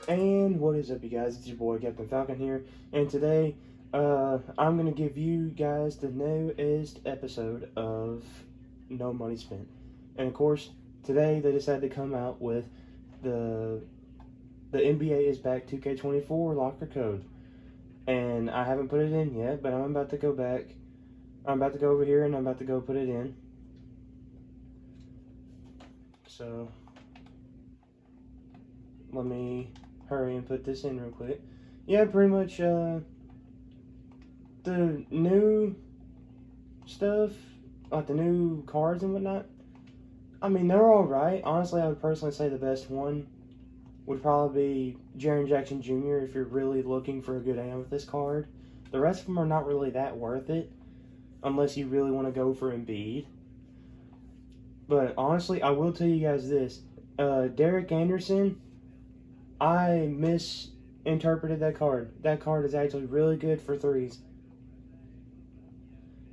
And what is up, you guys? It's your boy Captain Falcon here, and today I'm gonna give you guys the newest episode of No Money Spent. And of course, today they decided to come out with the NBA is back 2K24 locker code, and I haven't put it in yet, but I'm about to go back. I'm about to go over here and I'm about to go put it in. So let me hurry and put this in real quick. Yeah, pretty much the new stuff, like the new cards and whatnot, I mean, they're alright. Honestly, I would personally say the best one would probably be Jaren Jackson Jr. if you're really looking for a good Amethyst card. The rest of them are not really that worth it, unless you really want to go for Embiid. But honestly, I will tell you guys this. Derek Anderson, I misinterpreted that card. That card is actually really good for threes.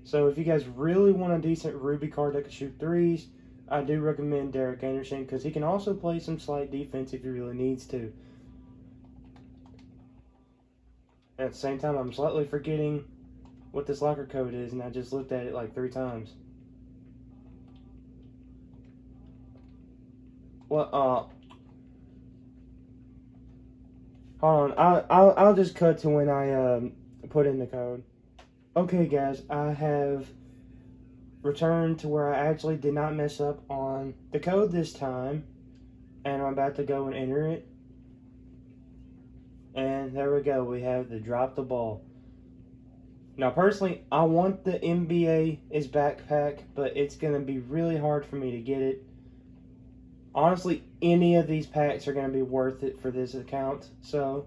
So if you guys really want a decent Ruby card that can shoot threes, I do recommend Derek Anderson because he can also play some slight defense if he really needs to. At the same time, I'm slightly forgetting what this locker code is, and I just looked at it like 3 times. Well, hold on. I'll just cut to when I put in the code. Okay, guys, I have returned to where I actually did not mess up on the code this time, and I'm about to go and enter it. And there we go. We have the drop the ball. Now, personally, I want the NBA is backpack, but it's going to be really hard for me to get it. Honestly, any of these packs are going to be worth it for this account. So,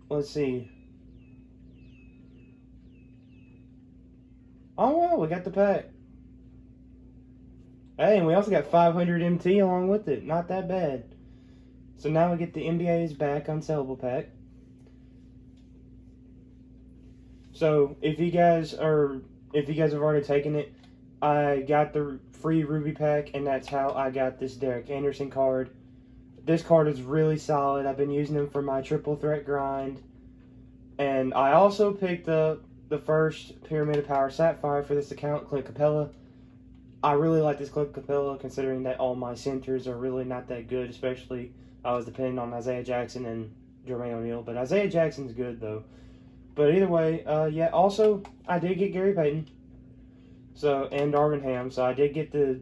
let's see. Oh, wow, we got the pack. Hey, and we also got 500 MT along with it. Not that bad. So now we get the NBA is back unsellable pack. So if you guys have already taken it, I got the free Ruby pack, and that's how I got this Derek Anderson card. This card is really solid. I've been using them for my triple threat grind. And I also picked up the first Pyramid of Power Sapphire for this account, Clint Capella. I really like this Clint Capella, considering that all my centers are really not that good, especially I was depending on Isaiah Jackson and Jermaine O'Neal. But Isaiah Jackson's good, though. But either way, yeah, also, I did get Gary Payton. So, and Darvin Ham. So I did get the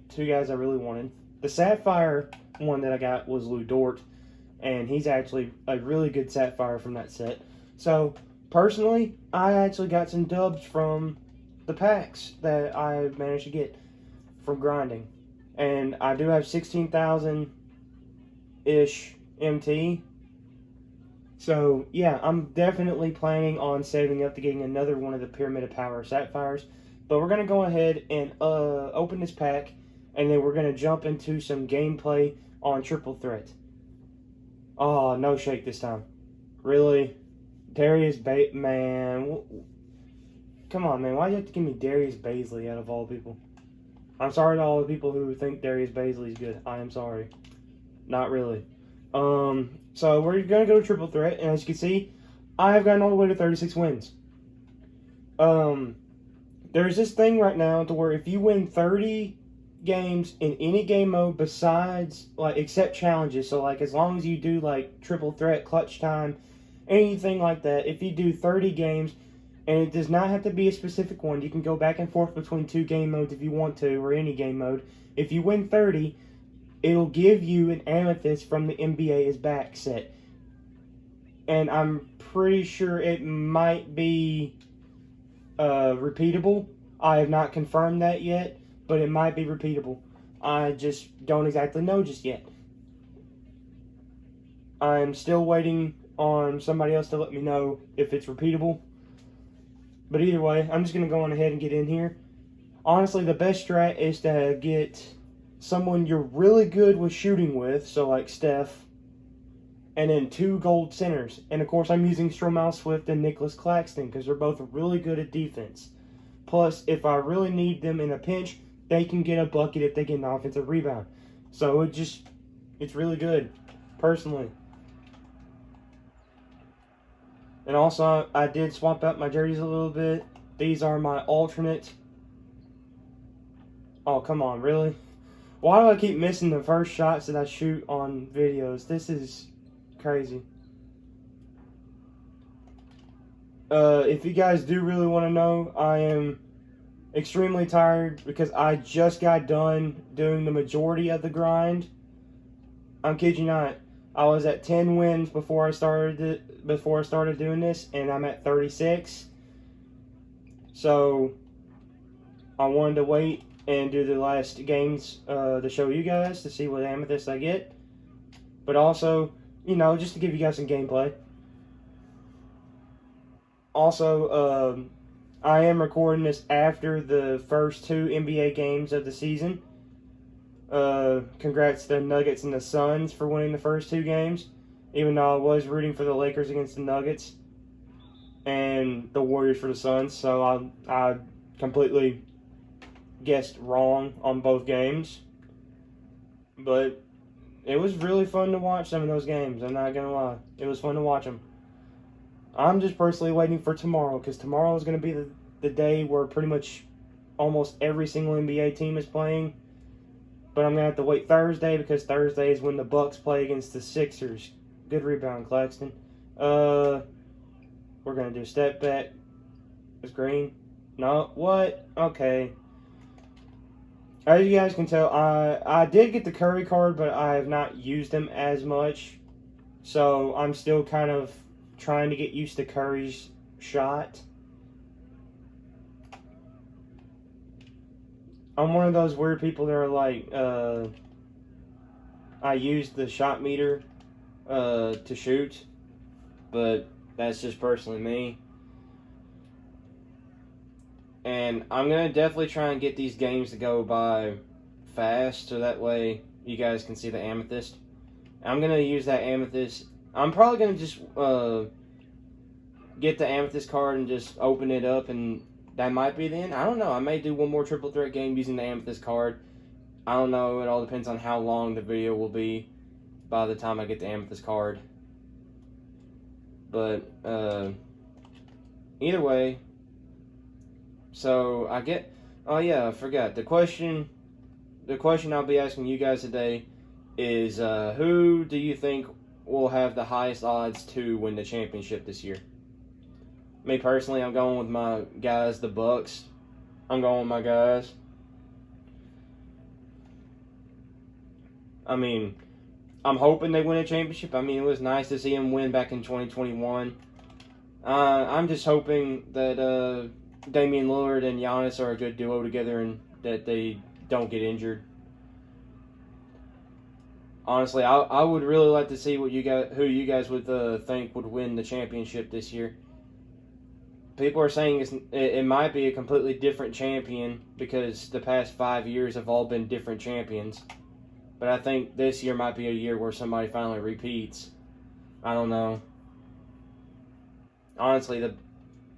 2 guys I really wanted. The Sapphire one that I got was Lou Dort, and he's actually a really good Sapphire from that set. So, personally, I actually got some dubs from the packs that I managed to get from grinding. And I do have 16,000-ish MT. So, yeah, I'm definitely planning on saving up to getting another one of the Pyramid of Power Sapphires. But we're going to go ahead and open this pack, and then we're going to jump into some gameplay on Triple Threat. Oh, no shake this time. Really? Darius man. Come on, man. Why do you have to give me Darius Baisley out of all people? I'm sorry to all the people who think Darius Baisley is good. I am sorry. Not really. So we're going to go to Triple Threat, and as you can see, I have gotten all the way to 36 wins. There's this thing right now to where if you win 30 games in any game mode besides, like, except challenges, so, like, as long as you do, like, Triple Threat, Clutch Time, anything like that, if you do 30 games, and it does not have to be a specific one, you can go back and forth between 2 game modes if you want to, or any game mode. If you win 30, it'll give you an Amethyst from the NBA is back set. And I'm pretty sure it might be repeatable. I have not confirmed that yet, but it might be repeatable. I just don't exactly know just yet. I'm still waiting on somebody else to let me know if it's repeatable. But either way, I'm just going to go on ahead and get in here. Honestly, the best strat is to get someone you're really good with shooting with, so like Steph, and then 2 gold centers. And of course, I'm using Stromile Swift and Nicholas Claxton because they're both really good at defense. Plus, if I really need them in a pinch, they can get a bucket if they get an offensive rebound. So it just It's really good, personally. And also, I did swap out my jerseys a little bit. These are my alternate. Oh, come on, really? Why do I keep missing the first shots that I shoot on videos? This is crazy. If you guys do really want to know, I am extremely tired because I just got done doing the majority of the grind. I'm kidding you not. I was at 10 wins before I started doing this, and I'm at 36. So I wanted to wait and do the last games to show you guys to see what amethyst I get, but also, you know, just to give you guys some gameplay. Also, I am recording this after the first 2 NBA games of the season. Congrats to the Nuggets and the Suns for winning the first 2 games, even though I was rooting for the Lakers against the Nuggets and the Warriors for the Suns, so I completely guessed wrong on both games. But it was really fun to watch some of those games, I'm not gonna lie. It was fun to watch them. I'm just personally waiting for tomorrow, because tomorrow is going to be the day where pretty much almost every single NBA team is playing. But I'm going to have to wait Thursday, because Thursday is when the Bucks play against the Sixers. Good rebound, Claxton. We're going to do step back. It's green. No, what? Okay. As you guys can tell, I did get the Curry card, but I have not used him as much. So I'm still kind of trying to get used to Curry's shot. I'm one of those weird people that are like, I use the shot meter to shoot, but that's just personally me. And I'm going to definitely try and get these games to go by fast, so that way you guys can see the amethyst. I'm going to use that amethyst. I'm probably going to just get the amethyst card and just open it up, and that might be the end. I don't know. I may do one more triple threat game using the amethyst card. I don't know. It all depends on how long the video will be by the time I get the amethyst card. But either way, so I get... Oh yeah, I forgot. The question I'll be asking you guys today is who do you think will have the highest odds to win the championship this year? Me personally, I'm going with my guys, the Bucks. I'm going with my guys. I mean, I'm hoping they win a championship. I mean, it was nice to see them win back in 2021. I'm just hoping that Damian Lillard and Giannis are a good duo together and that they don't get injured. Honestly, I would really like to see who you guys would think would win the championship this year. People are saying it might be a completely different champion because the past 5 years have all been different champions. But I think this year might be a year where somebody finally repeats. I don't know. Honestly,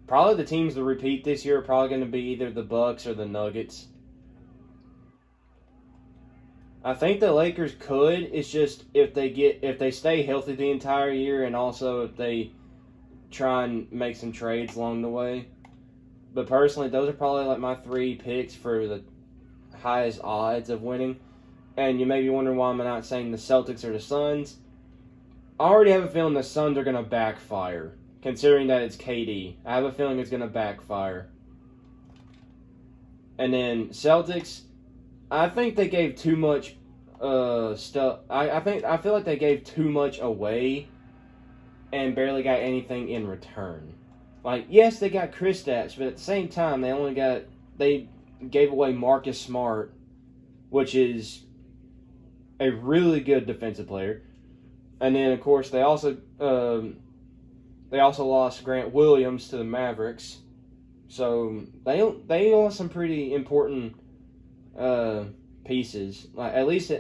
probably the teams that repeat this year are probably going to be either the Bucks or the Nuggets. I think the Lakers could. It's just if they stay healthy the entire year, and also if they try and make some trades along the way. But personally, those are probably like my 3 picks for the highest odds of winning. And you may be wondering why I'm not saying the Celtics or the Suns. I already have a feeling the Suns are going to backfire, considering that it's KD. I have a feeling it's going to backfire. And then Celtics, I think they gave too much stuff. I feel like they gave too much away and barely got anything in return. Like, yes, they got Kristaps, but at the same time, they gave away Marcus Smart, which is a really good defensive player. And then, of course, they also lost Grant Williams to the Mavericks. So they lost some pretty important pieces. Like at least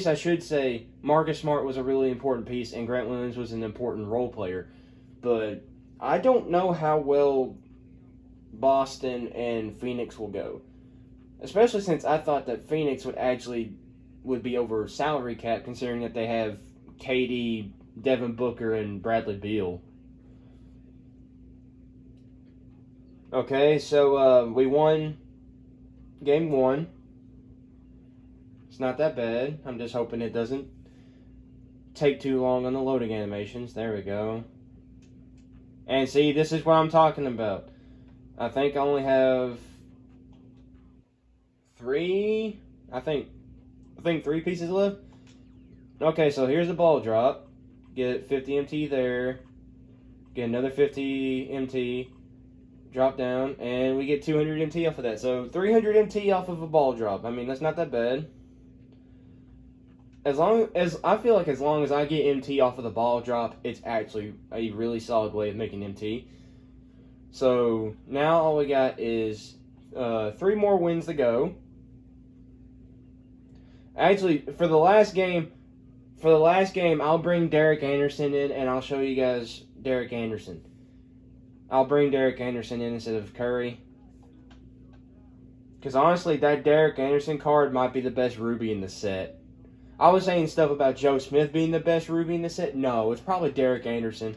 I should say Marcus Smart was a really important piece, and Grant Williams was an important role player. But I don't know how well Boston and Phoenix will go, especially since I thought that Phoenix would would be over salary cap, considering that they have KD, Devin Booker, and Bradley Beal. Okay, so we won game 1. It's not that bad. I'm just hoping it doesn't take too long on the loading animations. There we go. And see, this is what I'm talking about. I think I only have 3. I think 3 pieces left. Okay, so here's the ball drop. Get 50 MT there. Get another 50 MT. Drop down, and we get 200 MT off of that. So 300 MT off of a ball drop. I mean, that's not that bad. As long as I get MT off of the ball drop, it's actually a really solid way of making MT. So now all we got is 3 more wins to go. Actually, for the last game, I'll bring Derek Anderson in, and I'll show you guys Derek Anderson. I'll bring Derek Anderson in instead of Curry. Because honestly, that Derek Anderson card might be the best Ruby in the set. I was saying stuff about Joe Smith being the best Ruby in the set. No, it's probably Derek Anderson.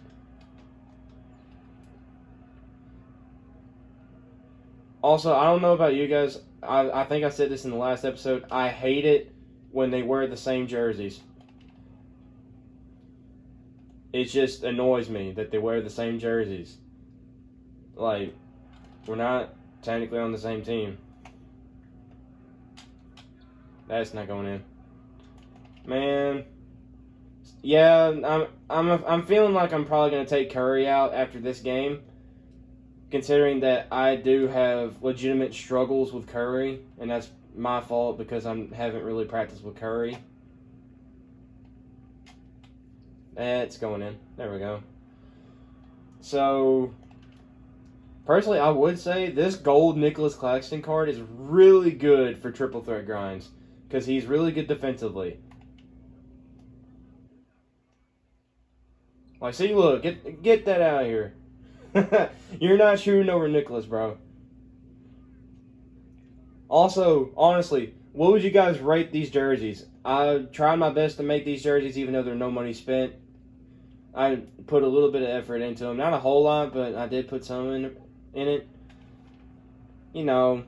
Also, I don't know about you guys. I think I said this in the last episode. I hate it when they wear the same jerseys. It just annoys me that they wear the same jerseys. Like, we're not technically on the same team. That's not going in. Man. Yeah, I'm feeling like I'm probably going to take Curry out after this game. Considering that I do have legitimate struggles with Curry. And that's my fault because I haven't really practiced with Curry. That's going in. There we go. So, personally, I would say this gold Nicholas Claxton card is really good for triple threat grinds. Because he's really good defensively. Like, see, look, get that out of here. You're not shooting over Nicholas, bro. Also, honestly, what would you guys rate these jerseys? I tried my best to make these jerseys even though there's no money spent. I put a little bit of effort into them. Not a whole lot, but I did put some in it. You know,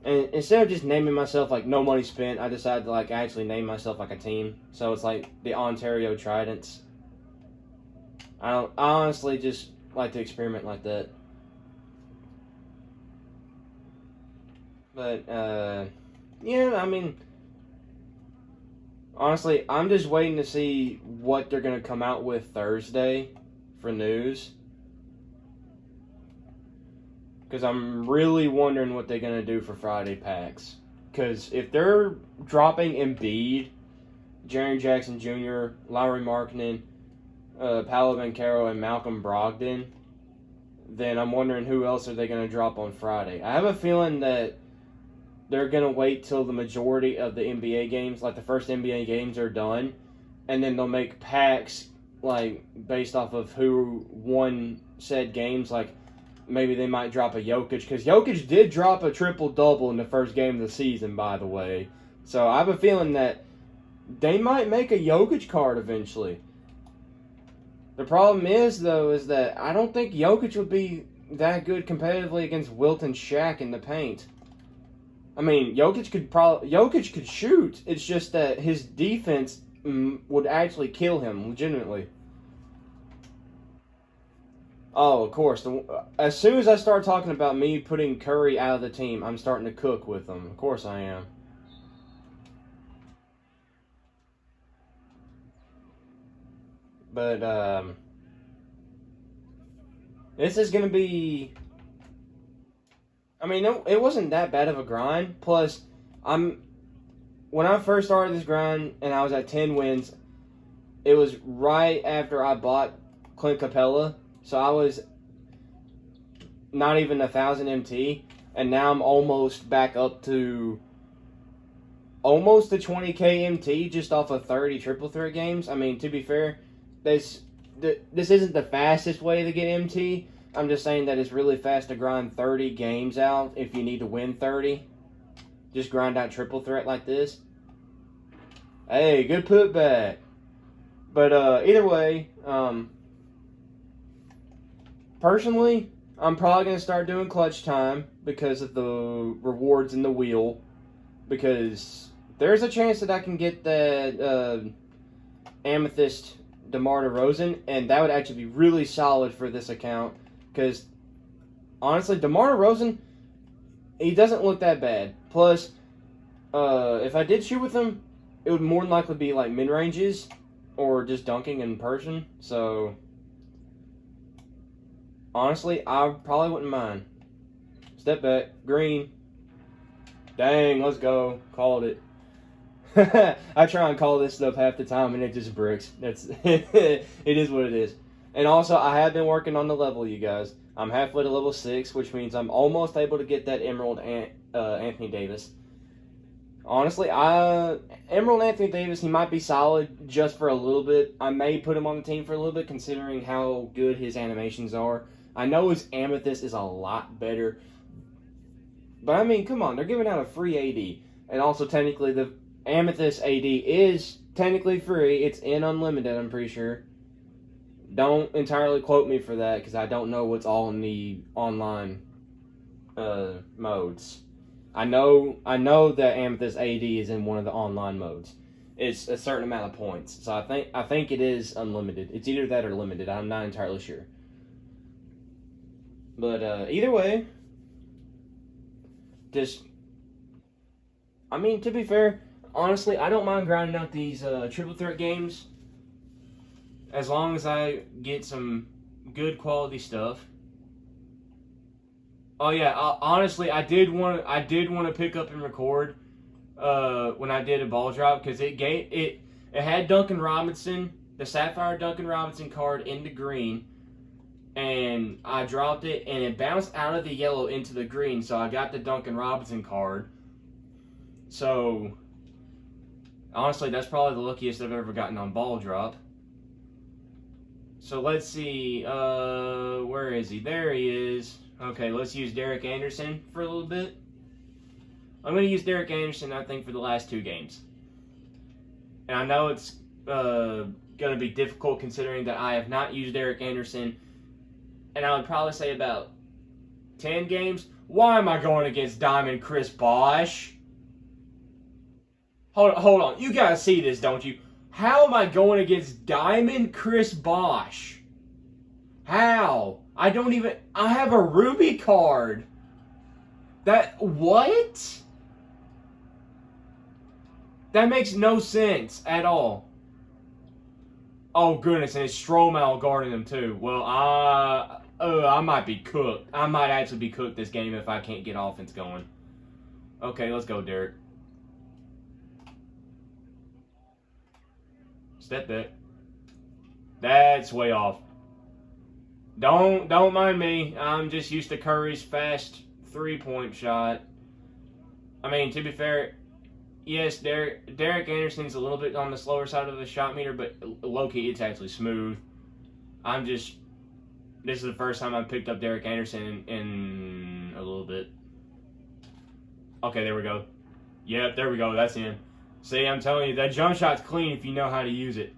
and instead of just naming myself like no money spent, I decided to like actually name myself like a team. So it's like the Ontario Tridents. I honestly just like to experiment like that. But, yeah, I mean, honestly, I'm just waiting to see what they're going to come out with Thursday for news. Because I'm really wondering what they're going to do for Friday packs. Because if they're dropping Embiid, Jaren Jackson Jr., Lauri Markkanen, Paolo Banchero, and Malcolm Brogdon, then I'm wondering who else are they going to drop on Friday. I have a feeling that they're going to wait till the majority of the NBA games, like the first NBA games are done, and then they'll make packs like based off of who won said games. Like maybe they might drop a Jokic, because Jokic did drop a triple-double in the first game of the season, by the way. So I have a feeling that they might make a Jokic card eventually. The problem is, though, is that I don't think Jokic would be that good competitively against Wilt and Shaq in the paint. I mean, Jokic could shoot. It's just that his defense would actually kill him, legitimately. Oh, of course. As soon as I start talking about me putting Curry out of the team, I'm starting to cook with them. Of course I am. But, this is going to be... I mean, it wasn't that bad of a grind. Plus, when I first started this grind and I was at 10 wins, it was right after I bought Clint Capella. So I was not even 1,000 MT. And now I'm almost back up to almost to 20k MT just off of 30 triple threat games. I mean, to be fair, this isn't the fastest way to get MT. I'm just saying that it's really fast to grind 30 games out if you need to win 30. Just grind out triple threat like this. Hey, good putback. But either way, personally, I'm probably going to start doing clutch time because of the rewards in the wheel. Because there's a chance that I can get that Amethyst DeMar DeRozan, and that would actually be really solid for this account. Because honestly, DeMar DeRozan, he doesn't look that bad. Plus, if I did shoot with him, it would more than likely be like mid ranges or just dunking in person. So honestly, I probably wouldn't mind. Step back, green. Dang, let's go. Called it. I try and call this stuff half the time and it just bricks. That's it is what it is. And also, I have been working on the level, you guys. I'm halfway to level 6, which means I'm almost able to get that Emerald Anthony Davis. Honestly, Emerald Anthony Davis, he might be solid just for a little bit. I may put him on the team for a little bit, considering how good his animations are. I know his Amethyst is a lot better. But I mean, come on, they're giving out a free AD. And also, technically, the Amethyst AD is technically free. It's in Unlimited, I'm pretty sure. Don't entirely quote me for that, because I don't know what's all in the online modes. I know that Amethyst AD is in one of the online modes. It's a certain amount of points. So I think it is unlimited. It's either that or limited. I'm not entirely sure. But either way, I mean, to be fair, honestly, I don't mind grinding out these triple threat games as long as I get some good quality stuff. Oh yeah, honestly, I did want to pick up and record when I did a ball drop, because it had Duncan Robinson, the Sapphire Duncan Robinson card in the green, and I dropped it and it bounced out of the yellow into the green, so I got the Duncan Robinson card. So honestly, that's probably the luckiest I've ever gotten on ball drop. So let's see, where is he? There he is. Okay, let's use Derek Anderson for a little bit. I'm going to use Derek Anderson, I think, for the last 2 games. And I know it's going to be difficult considering that I have not used Derek Anderson, and I would probably say about 10 games. Why am I going against Diamond Chris Bosh? Hold on. You got to see this, don't you? How am I going against Diamond Chris Bosh? How? I have a Ruby card. What? That makes no sense at all. Oh goodness, and it's Stromel guarding him too. Well, I might be cooked. I might actually be cooked this game if I can't get offense going. Okay, let's go, Derek. Step back. That's way off. Don't mind me. I'm just used to Curry's fast 3-point shot. I mean, to be fair, yes, Derek Anderson's a little bit on the slower side of the shot meter, but low-key, it's actually smooth. This is the first time I've picked up Derek Anderson in a little bit. Okay, there we go. Yep, there we go. That's in. See, I'm telling you, that jump shot's clean if you know how to use it.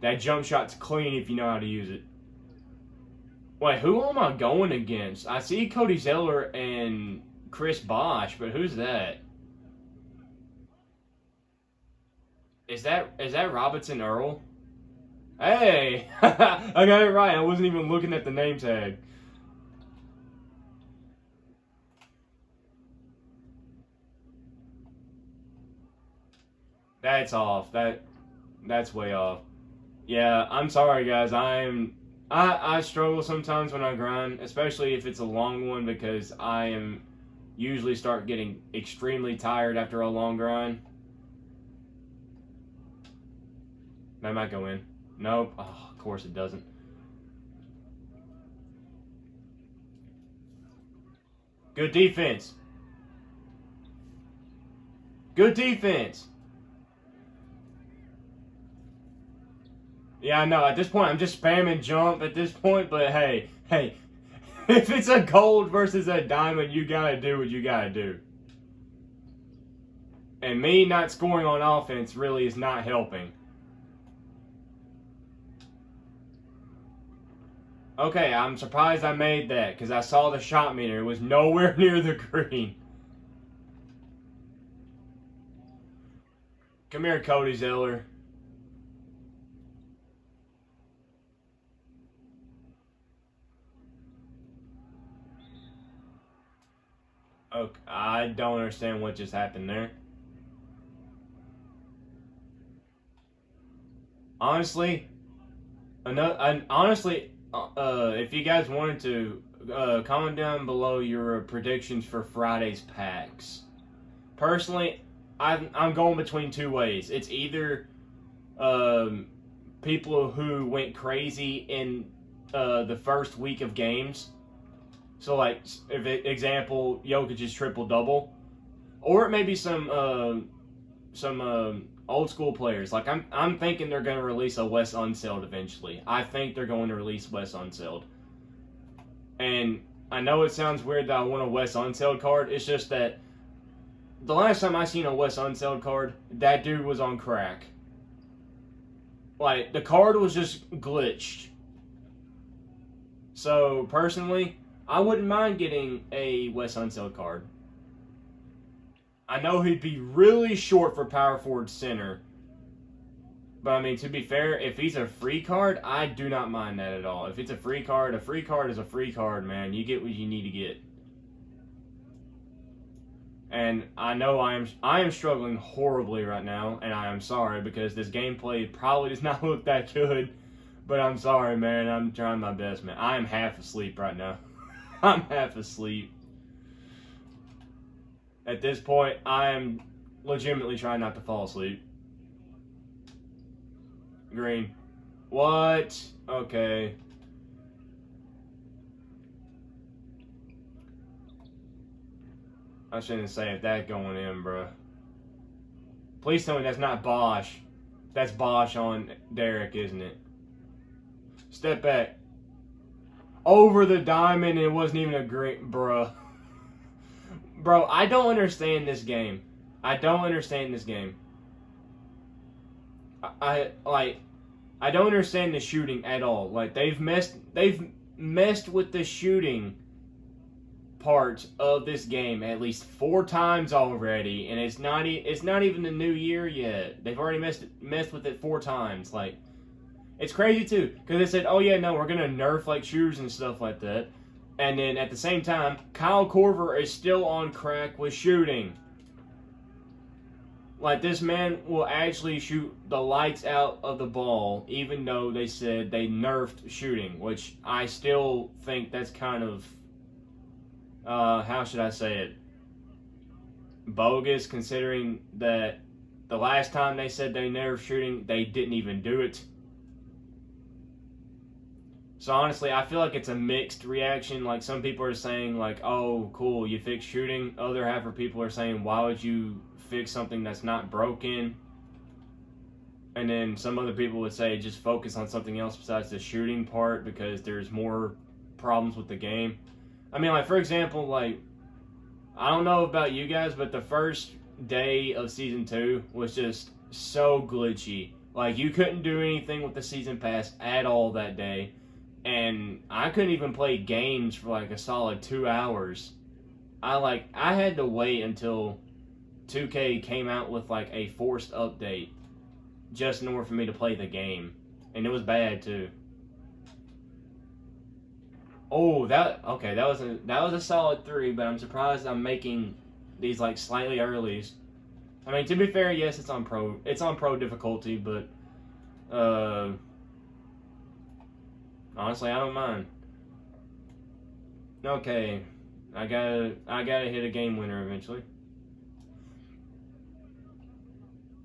That jump shot's clean if you know how to use it. Wait, who am I going against? I see Cody Zeller and Chris Bosh, but who's that? Is that Robinson Earl? Hey! I got it right. I wasn't even looking at the name tag. That's off. That's way off. Yeah, I'm sorry guys. I struggle sometimes when I grind, especially if it's a long one, because I am usually start getting extremely tired after a long grind. That might go in. Nope. Oh, of course it doesn't. Good defense. Good defense. Yeah, I know. At this point, I'm just spamming jump at this point, but hey, if it's a gold versus a diamond, you gotta do what you gotta do. And me not scoring on offense really is not helping. Okay, I'm surprised I made that because I saw the shot meter. It was nowhere near the green. Come here, Cody Zeller. Okay, I don't understand what just happened there. Honestly, if you guys wanted to, comment down below your predictions for Friday's packs. Personally, I'm going between two ways. It's either people who went crazy in the first week of games. So, like, example, Jokic's triple double, or it may be some old school players. Like I'm thinking they're going to release a Wes Unseld eventually. I think they're going to release Wes Unseld, and I know it sounds weird that I want a Wes Unseld card. It's just that the last time I seen a Wes Unseld card, that dude was on crack. Like the card was just glitched. So personally, I wouldn't mind getting a Wes Unseld card. I know he'd be really short for power forward center. But I mean, to be fair, if he's a free card, I do not mind that at all. If it's a free card is a free card, man. You get what you need to get. And I know I am struggling horribly right now, and I am sorry because this gameplay probably does not look that good. But I'm sorry, man. I'm trying my best, man. I am half asleep right now. I'm half asleep. At this point, I am legitimately trying not to fall asleep. Green. What? Okay. I shouldn't say if that going in, bro. Please tell me that's not Bosch. That's Bosch on Derek, isn't it? Step back. Over the diamond, and it wasn't even a green, bruh. Bro, I don't understand this game. I don't understand this game. I don't understand the shooting at all. Like they've messed with the shooting part of this game at least 4 times already, and it's not even the new year yet. They've already messed with it 4 times. Like it's crazy too, because they said, "Oh yeah, no, we're gonna nerf like shooters and stuff like that." And then at the same time, Kyle Korver is still on crack with shooting. Like, this man will actually shoot the lights out of the ball, even though they said they nerfed shooting, which I still think that's kind of, how should I say it, bogus, considering that the last time they said they nerfed shooting, they didn't even do it. So honestly, I feel like it's a mixed reaction. Like some people are saying like, oh, cool, you fixed shooting. Other half of people are saying, why would you fix something that's not broken? And then some other people would say, just focus on something else besides the shooting part because there's more problems with the game. I mean, like for example, like, I don't know about you guys, but the first day of Season 2 was just so glitchy. Like you couldn't do anything with the Season Pass at all that day. And I couldn't even play games for like a solid 2 hours. I had to wait until 2K came out with like a forced update just in order for me to play the game. And it was bad too. Oh, that was a solid 3, but I'm surprised I'm making these like slightly earlies. I mean, to be fair, yes, it's on pro difficulty, but honestly, I don't mind. Okay, I gotta hit a game winner eventually.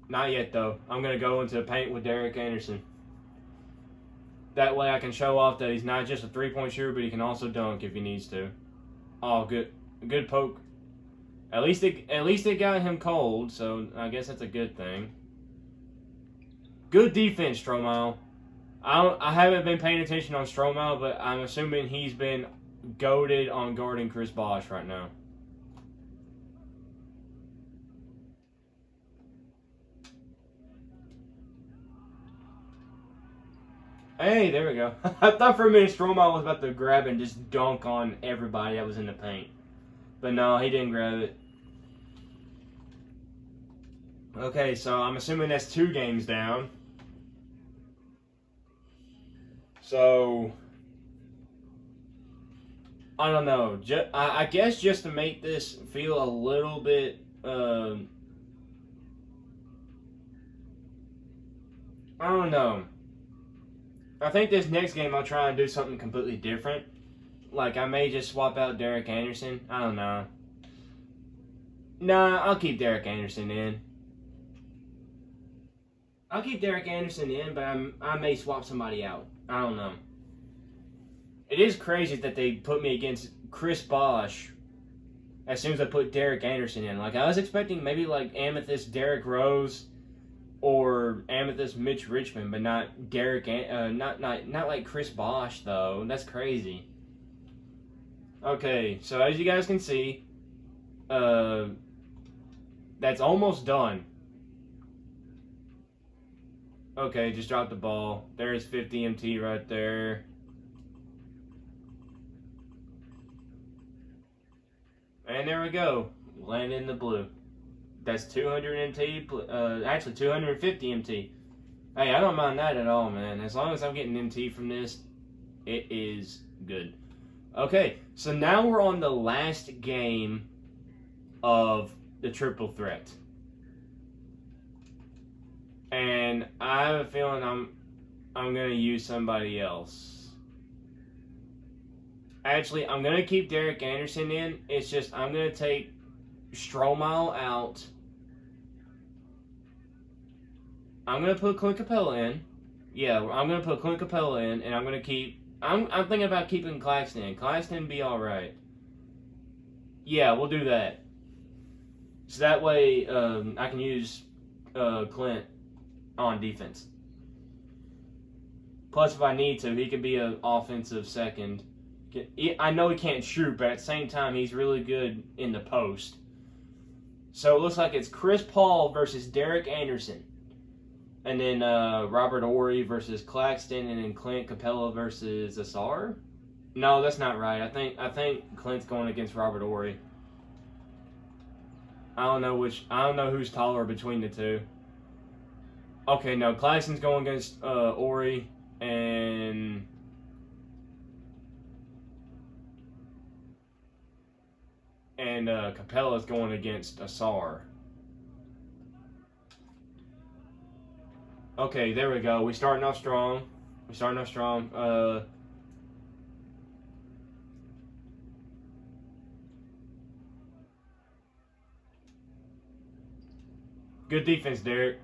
Not yet though. I'm gonna go into paint with Derek Anderson. That way I can show off that he's not just a 3-point shooter, but he can also dunk if he needs to. Oh, good poke. At least it got him cold, so I guess that's a good thing. Good defense, Stromile. I haven't been paying attention on Stromile, but I'm assuming he's been goated on guarding Chris Bosh right now. Hey, there we go. I thought for a minute Stroman was about to grab and just dunk on everybody that was in the paint. But no, he didn't grab it. Okay, so I'm assuming that's 2 games down. So, I don't know. I guess just to make this feel a little bit, I don't know. I think this next game I'll try and do something completely different. Like, I may just swap out Derek Anderson. I don't know. Nah, I'll keep Derek Anderson in. I'll keep Derek Anderson in, but I may swap somebody out. I don't know. It is crazy that they put me against Chris Bosh as soon as I put Derek Anderson in. Like, I was expecting maybe like Amethyst Derek Rose or Amethyst Mitch Richmond, but not Derek. Not like Chris Bosh though. That's crazy. Okay, so as you guys can see, that's almost done. Okay, just dropped the ball. There's 50 MT right there. And there we go. Landed in the blue. That's 200 MT, actually 250 MT. Hey, I don't mind that at all, man. As long as I'm getting MT from this, it is good. Okay, so now we're on the last game of the triple threat. And I have a feeling I'm gonna use somebody else. Actually, I'm gonna keep Derek Anderson in. It's just I'm gonna take Stroman out. I'm gonna put Clint Capella in. Yeah, I'm gonna put Clint Capella in, and I'm gonna keep. I'm thinking about keeping Claxton in. Claxton be all right. Yeah, we'll do that. So that way, I can use Clint on defense. Plus, if I need to, he could be an offensive second. I know he can't shoot, but at the same time, he's really good in the post. So it looks like it's Chris Paul versus Derek Anderson. And then Robert Horry versus Claxton, and then Clint Capella versus Asar. No, that's not right. I think Clint's going against Robert Horry. I don't know who's taller between the two. Okay, no, Claxton's going against Horry, and Capella's going against Asar. Okay, there we go. We're starting off strong. Good defense, Derek.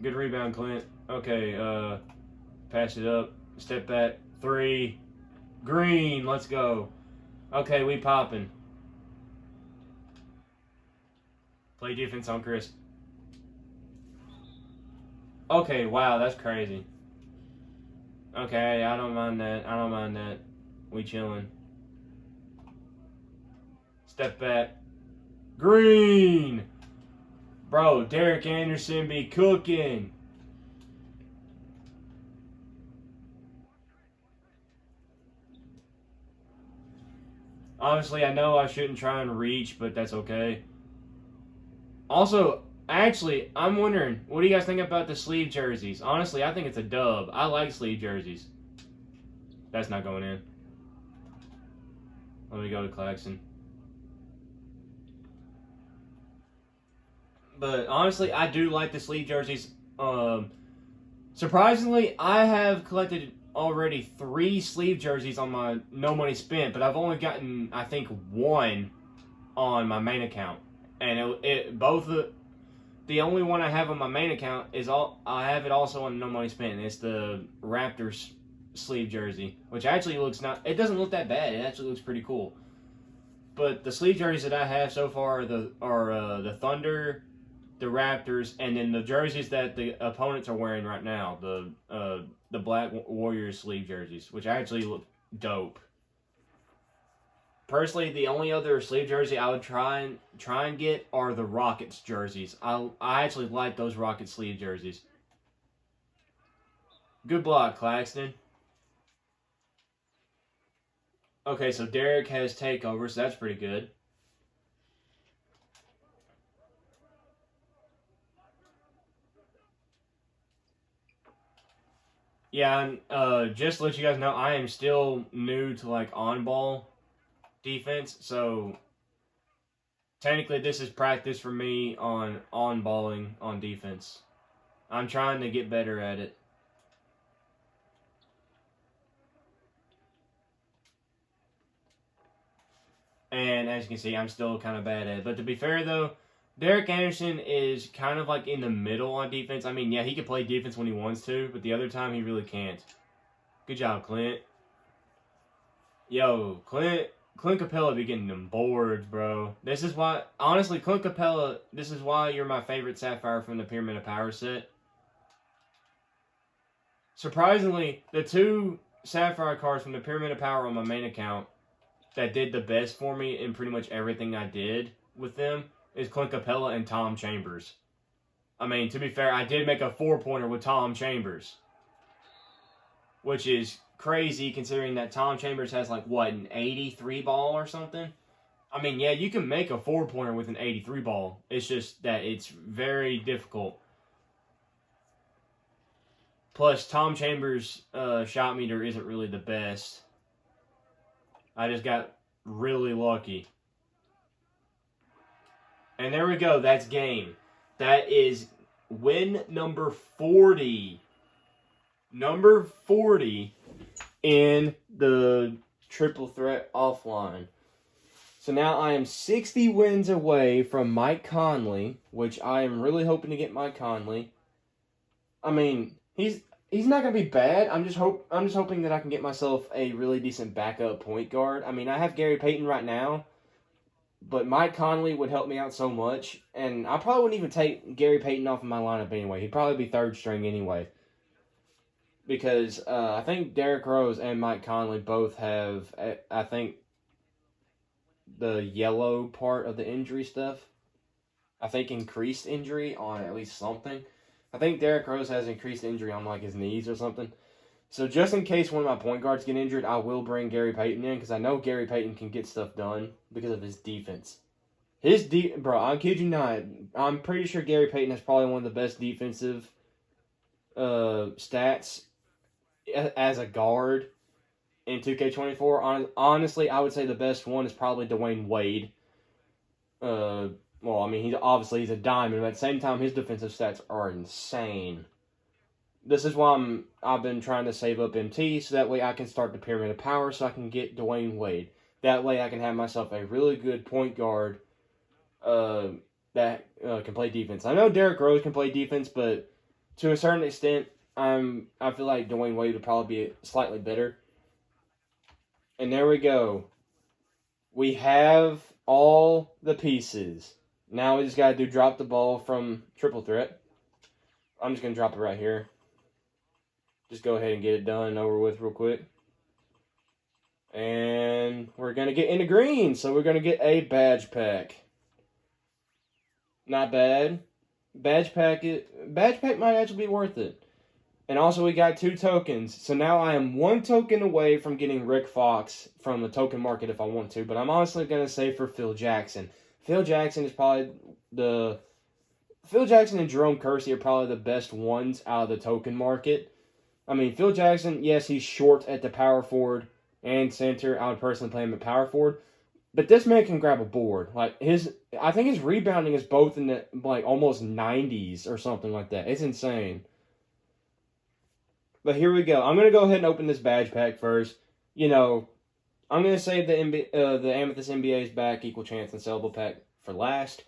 Good rebound, Clint. Okay, pass it up. Step back. 3. Green, let's go. Okay, we popping. Play defense on Chris. Okay, wow, that's crazy. Okay, I don't mind that. We chilling. Step back. Green! Bro, Derek Anderson be cooking. Honestly, I know I shouldn't try and reach, but that's okay. Also, actually, I'm wondering, what do you guys think about the sleeve jerseys? Honestly, I think it's a dub. I like sleeve jerseys. That's not going in. Let me go to Claxton. But honestly, I do like the sleeve jerseys. Surprisingly, I have collected already 3 sleeve jerseys on my no money spent, but I've only gotten, I think, 1 on my main account. And the only one I have on my main account is I have it also on no money spent. It's the Raptors sleeve jersey, which actually it doesn't look that bad. It actually looks pretty cool. But the sleeve jerseys that I have so far are the Thunder, the Raptors, and then the jerseys that the opponents are wearing right now, the Black Warriors sleeve jerseys, which actually look dope. Personally, the only other sleeve jersey I would try and get are the Rockets jerseys. I actually like those Rockets sleeve jerseys. Good block, Claxton. Okay, so Derek has takeover, so that's pretty good. Yeah, and just to let you guys know, I am still new to like on ball defense, so technically this is practice for me on balling on defense. I'm trying to get better at it. And as you can see, I'm still kind of bad at it. But to be fair though, Derek Anderson is kind of like in the middle on defense. I mean, yeah, he can play defense when he wants to, but the other time he really can't. Good job, Clint. Yo, Clint Capella be getting them boards, bro. This is why, honestly, Clint Capella, this is why you're my favorite Sapphire from the Pyramid of Power set. Surprisingly, the two Sapphire cards from the Pyramid of Power on my main account that did the best for me in pretty much everything I did with them is Clint Capella and Tom Chambers. I mean, to be fair, I did make a 4-pointer with Tom Chambers, which is crazy considering that Tom Chambers has like what, an 83 ball or something. I mean, yeah, you can make a 4-pointer with an 83 ball. It's just that it's very difficult. Plus, Tom Chambers' shot meter isn't really the best. I just got really lucky. And there we go. That's game. That is win number 40. Number 40 in the triple threat offline. So now I am 60 wins away from Mike Conley, which I am really hoping to get Mike Conley. I mean, he's not gonna be bad. I'm just hoping that I can get myself a really decent backup point guard. I mean, I have Gary Payton right now, but Mike Conley would help me out so much, and I probably wouldn't even take Gary Payton off of my lineup anyway. He'd probably be third string anyway. Because I think Derrick Rose and Mike Conley both have, I think, the yellow part of the injury stuff. I think increased injury on at least something. I think Derrick Rose has increased injury on like his knees or something. So just in case one of my point guards get injured, I will bring Gary Payton in because I know Gary Payton can get stuff done because of his defense. Bro, I kid you not. I'm pretty sure Gary Payton has probably one of the best defensive stats as a guard in 2K24. Honestly, I would say the best one is probably Dwayne Wade. Well, I mean, he's a diamond, but at the same time, his defensive stats are insane. This is why I've been trying to save up MT, so that way I can start the Pyramid of Power, so I can get Dwayne Wade. That way I can have myself a really good point guard that can play defense. I know Derrick Rose can play defense, but to a certain extent, I feel like Dwayne Wade would probably be slightly better. And there we go. We have all the pieces. Now we just got to drop the ball from triple threat. I'm just going to drop it right here. Just go ahead and get it done and over with real quick. And we're going to get into green. So we're going to get a badge pack. Not bad. Badge pack might actually be worth it. And also we got 2 tokens. So now I am 1 token away from getting Rick Fox from the token market if I want to. But I'm honestly going to say for Phil Jackson. Phil Jackson and Jerome Kersey are probably the best ones out of the token market. I mean, Phil Jackson, yes, he's short at the power forward and center. I would personally play him at power forward. But this man can grab a board. I think his rebounding is both in the almost 90s or something like that. It's insane. But here we go. I'm going to go ahead and open this badge pack first. I'm going to save the Amethyst NBA's back equal chance and sellable pack for last.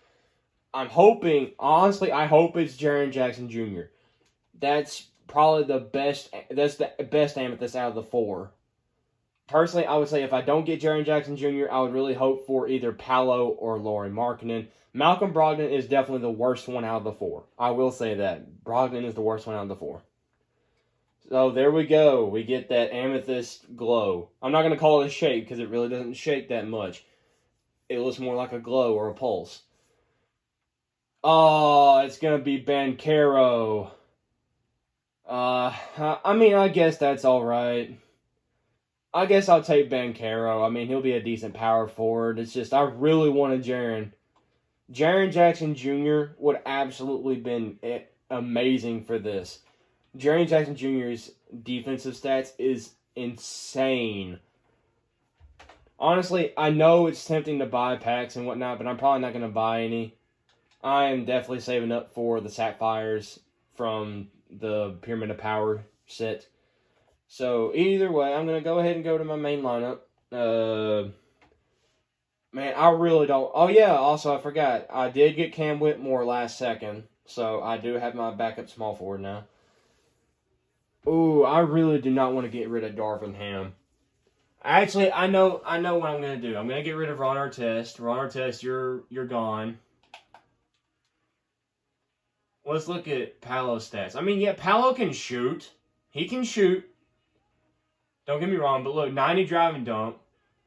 I hope it's Jaren Jackson Jr. That's probably the best Amethyst out of the 4. Personally, I would say if I don't get Jaren Jackson Jr., I would really hope for either Paolo or Lauri Markkanen. Malcolm Brogdon is definitely the worst one out of the 4. I will say that. Brogdon is the worst one out of the 4. So there we go. We get that Amethyst glow. I'm not going to call it a shake because it really doesn't shake that much. It looks more like a glow or a pulse. Oh, it's going to be Banchero. I guess that's alright. I guess I'll take Bancaro. I mean, he'll be a decent power forward. It's just I really wanted Jaren. Jaren Jackson Jr. would absolutely been amazing for this. Jaren Jackson Jr.'s defensive stats is insane. Honestly, I know it's tempting to buy packs and whatnot, but I'm probably not going to buy any. I am definitely saving up for the Sapphires from the Pyramid of Power set. So, either way, I'm going to go ahead and go to my main lineup. Man, I really don't... Oh, yeah, also, I forgot. I did get Cam Whitmore last second, so I do have my backup small forward now. Ooh, I really do not want to get rid of Darvin Ham. Actually, I know what I'm going to do. I'm going to get rid of Ron Artest. Ron Artest, you're gone. Let's look at Paolo's stats. I mean, yeah, Paolo can shoot. He can shoot. Don't get me wrong, but look, 90 drive and dunk.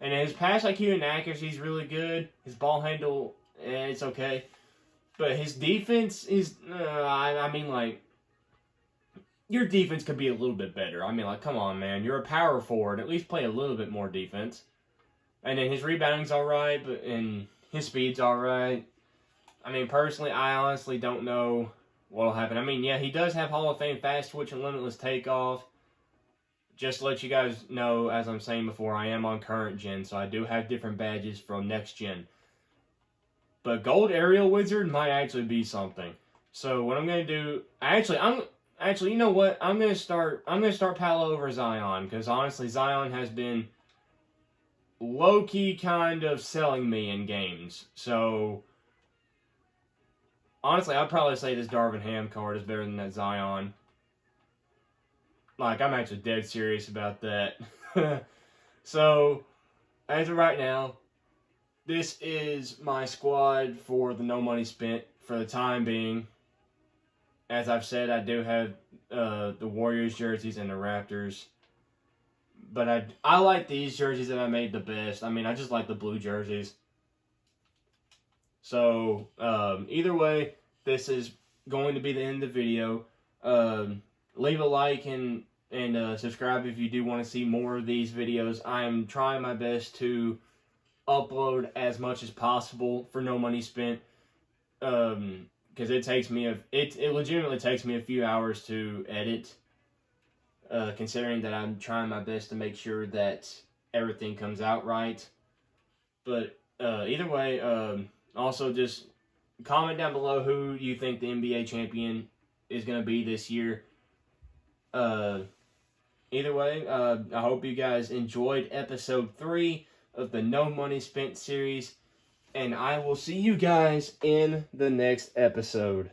And his pass IQ and accuracy is really good. His ball handle, it's okay. But his defense is, I mean, like, your defense could be a little bit better. I mean, like, come on, man. You're a power forward. At least play a little bit more defense. And then his rebounding's all right, and his speed's all right. I mean, personally, I honestly don't know what'll happen. I mean, yeah, he does have Hall of Fame fast twitch and limitless takeoff. Just to let you guys know, as I'm saying before, I am on current gen, so I do have different badges from next gen. But Gold Aerial Wizard might actually be something. So what I'm gonna do, actually, you know what? I'm gonna start Paolo over Zion, because honestly, Zion has been low key kind of selling me in games. So honestly, I'd probably say this Darvin Ham card is better than that Zion. Like, I'm actually dead serious about that. So, as of right now, this is my squad for the No Money Spent for the time being. As I've said, I do have the Warriors jerseys and the Raptors. But I like these jerseys that I made the best. I mean, I just like the blue jerseys. So, either way, this is going to be the end of the video. Leave a like and subscribe if you do want to see more of these videos. I am trying my best to upload as much as possible for No Money Spent, because it takes me it legitimately takes me a few hours to edit, considering that I'm trying my best to make sure that everything comes out right. But either way, also just comment down below who you think the NBA champion is going to be this year. Either way, I hope you guys enjoyed episode 3 of the No Money Spent series, and I will see you guys in the next episode.